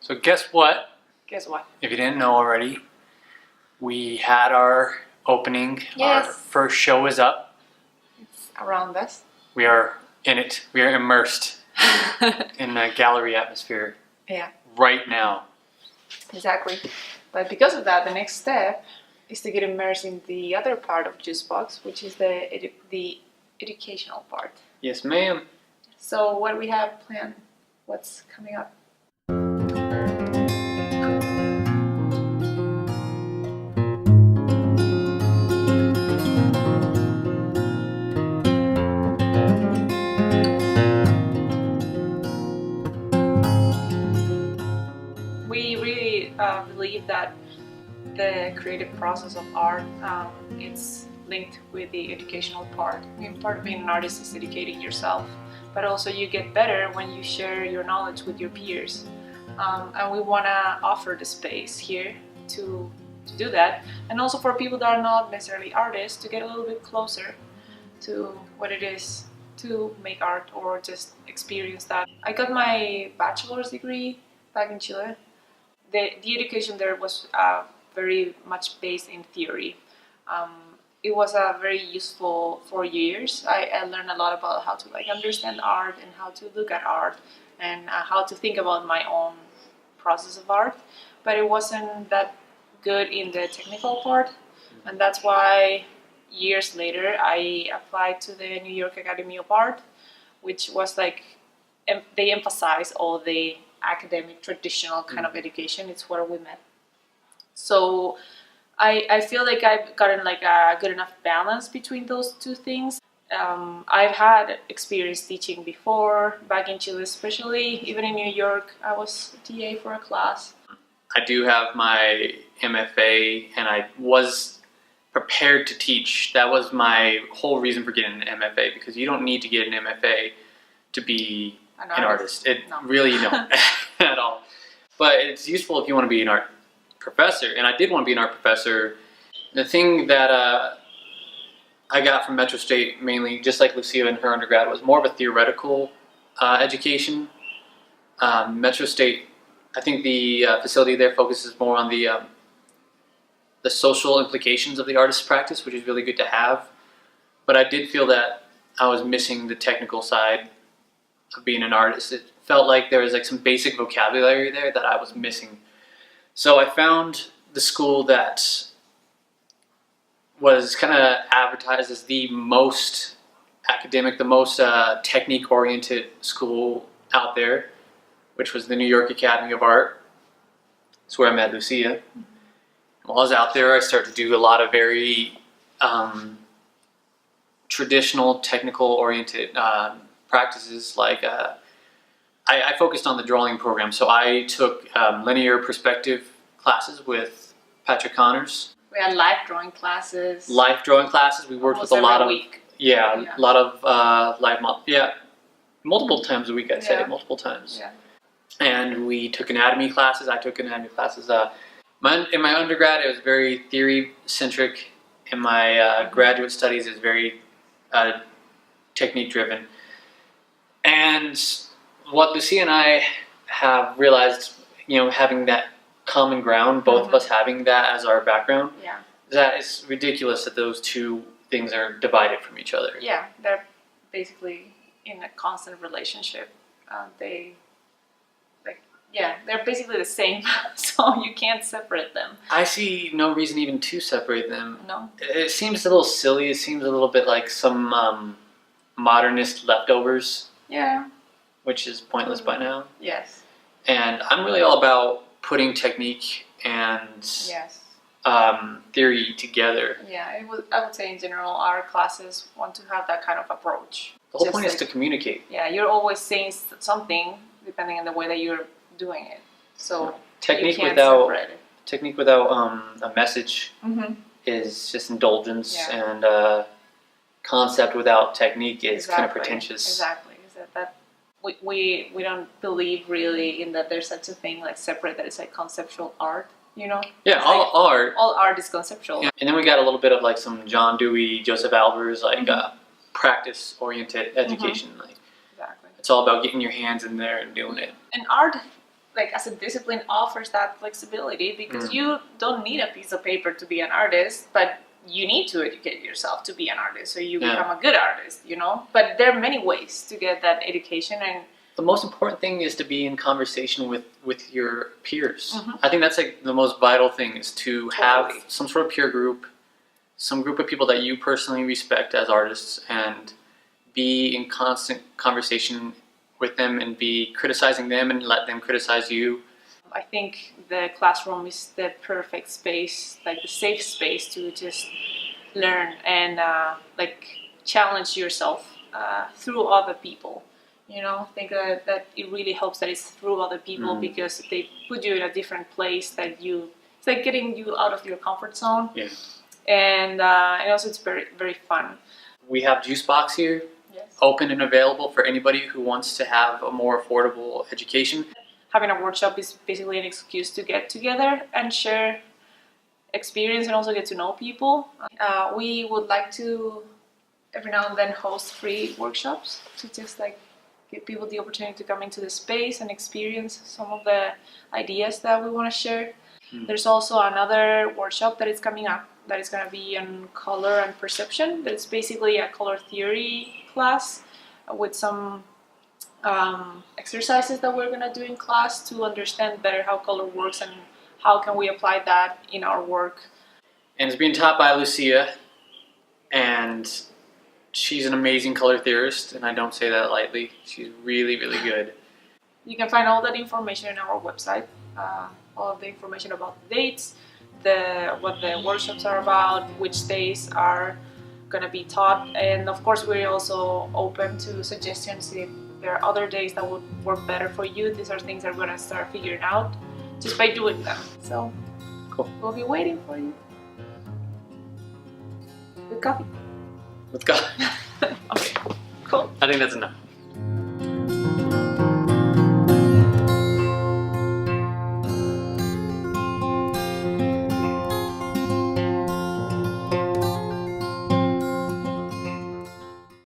So guess what? Guess what? If you didn't know already, we had our opening. Yes. Our first show is up. It's around us. We are in it. We are immersed in the gallery atmosphere. Yeah. Right now. Exactly. But because of that, the next step is to get immersed in the other part of JuiceBox, which is the educational part. Yes, ma'am. So what do we have planned? What's coming up? We really believe that the creative process of art, it's linked with the educational part. I mean, part of being an artist is educating yourself, but also you get better when you share your knowledge with your peers. And we want to offer the space here to do that, and also for people that are not necessarily artists to get a little bit closer to what it is to make art or just experience that. I got my bachelor's degree back in Chile. The education there was very much based in theory. It was very useful for years. I learned a lot about how to understand art and how to look at art and how to think about my own process of art, but it wasn't that good in the technical part, and that's why years later I applied to the New York Academy of Art, which was they emphasize all the academic traditional kind of education. It's where we met. So I feel like I've gotten a good enough balance between those two things. I've had experience teaching before, back in Chile especially. Even in New York, I was a TA for a class. I do have my MFA, and I was prepared to teach. That was my whole reason for getting an MFA, because you don't need to get an MFA to be an artist. Really, you don't at all. But it's useful if you want to be an art professor, and I did want to be an art professor. The thing that I got from Metro State, mainly, just like Lucia in her undergrad, was more of a theoretical education. Metro State, I think the facility there focuses more on the social implications of the artist's practice, which is really good to have. But I did feel that I was missing the technical side of being an artist. It felt like there was some basic vocabulary there that I was missing. So I found the school that was kind of advertised as the most academic, the most technique-oriented school out there, which was the New York Academy of Art. That's where I met Lucia. While I was out there, I started to do a lot of very traditional, technical-oriented practices. I focused on the drawing program, so I took linear perspective classes with Patrick Connors. We had life drawing classes. Life drawing classes. We worked with a lot of week. A lot of live multiple times a week. I'd say multiple times. Yeah. And we took anatomy classes. I took anatomy classes. In my undergrad, it was very theory centric. In my graduate studies, it's very technique driven. And what Lucia and I have realized, having that common ground, both of us having that as our background, that it's ridiculous that those two things are divided from each other. Yeah, they're basically in a constant relationship. They're basically the same, so you can't separate them. I see no reason even to separate them. No. It seems a little silly. It seems a little bit like some modernist leftovers. Yeah. Which is pointless by now. Yes. And I'm really all about putting technique and theory together. Yeah, I would say in general, our classes want to have that kind of approach. The whole point is to communicate. Yeah, you're always saying something depending on the way that you're doing it. So technique you can't without separate it. Technique without a message is just indulgence, and concept without technique is kind of pretentious. Exactly. Is that we don't believe really in that there's such a thing like separate, that it's like conceptual art, Yeah, all art is conceptual. Yeah. And then we got a little bit of some John Dewey, Joseph Albers, practice-oriented education. Exactly. It's all about getting your hands in there and doing it. And art like as a discipline offers that flexibility, because you don't need a piece of paper to be an artist, but you need to educate yourself to be an artist, so you become a good artist, you know. But there are many ways to get that education, and the most important thing is to be in conversation with your peers. I think that's like the most vital thing, is to have some sort of peer group, some group of people that you personally respect as artists, and be in constant conversation with them and be criticizing them and let them criticize you. I think the classroom is the perfect space, like the safe space to just learn and like challenge yourself through other people. You know, I think that it really helps that it's through other people, because they put you in a different place that it's like getting you out of your comfort zone. Yeah. And also it's very, very fun. We have JuiceBox here, open and available for anybody who wants to have a more affordable education. Having a workshop is basically an excuse to get together and share experience and also get to know people. We would like to every now and then host free workshops to just like give people the opportunity to come into the space and experience some of the ideas that we want to share. There's also another workshop that is coming up that is going to be on color and perception. That's basically a color theory class with some exercises that we're going to do in class to understand better how color works and how can we apply that in our work. And it's being taught by Lucia, and she's an amazing color theorist, and I don't say that lightly. She's really, really good. You can find all that information on our website, all of the information about the dates, what the workshops are about, which days are going to be taught, and of course we're also open to suggestions if there are other days that would work better for you. These are things that we're going to start figuring out just by doing them. So cool. We'll be waiting for you. With coffee. With coffee. Okay, cool. I think that's enough.